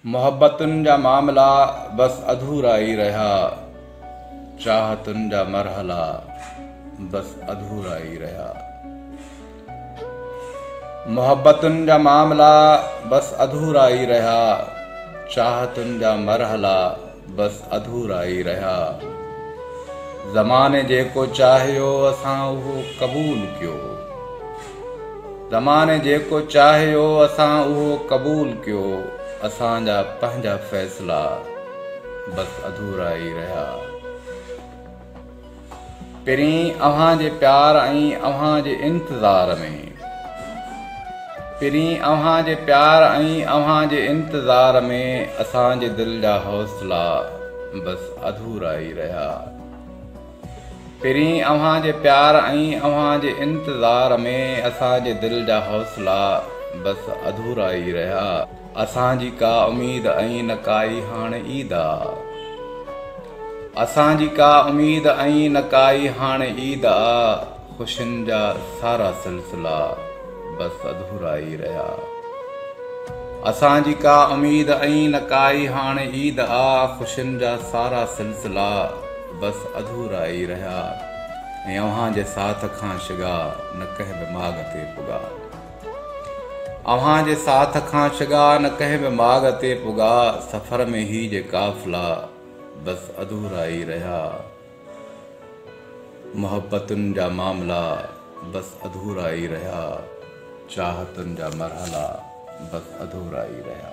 मोहब्बतुन जा मामला बस अधूरा ही रहा, चाहतुन जा मरहला बस अधूरा ही रहा। मोहब्बतुन जा मामला बस अधूरा ही रहा, चाहतुन जा मरहला बस अधूरा ही रहा। ज़माने जेको चाहियो असां उहो क़बूल कयो, ज़माने जेको चाहियो असां उहो क़बूल कयो। असांजा पंहिंजा फ़ैसिला बस अधूरा ही रहा। पहिरीं अव्हां जे प्यार ऐं अव्हां जे इंतज़ार में, पहिरीं अव्हां जे प्यार ऐं अव्हां जे इंतज़ार में असांजे दिल जा हौसला बस अधूरा ही रहा। पहिरीं अव्हां जे प्यार ऐं अव्हां जे इंतज़ार में असांजे दिल जा हौसला बस अधूरा ही रहा। असांजी का उम्मीद ऐं न काई हाणे ईद आ, असांजी का उम्मीद ऐं न काई हाणे ईद आ। ख़ुशियुनि जा सारा सिलसिला बस अधूरा ही रहा। असांजी का उम्मीद ऐं न काई हाणे ईद आ, ख़ुशियुनि जा सारा सिलसिला बस अधूरा ही रहा। ऐं अव्हां जे साथ खां शिगा न कंहिं बि माॻ ते पुॻा, अव्हां जे साथ खां शिगा न कंहिं बि माॻ ते पुॻा। सफ़र में ही जे काफ़िला बस अधूरा ही रहा। मोहब्बतुनि जा मामला बस अधूरा ही रहा, चाहतुनि जा मरहला बस अधूरा ही रहा।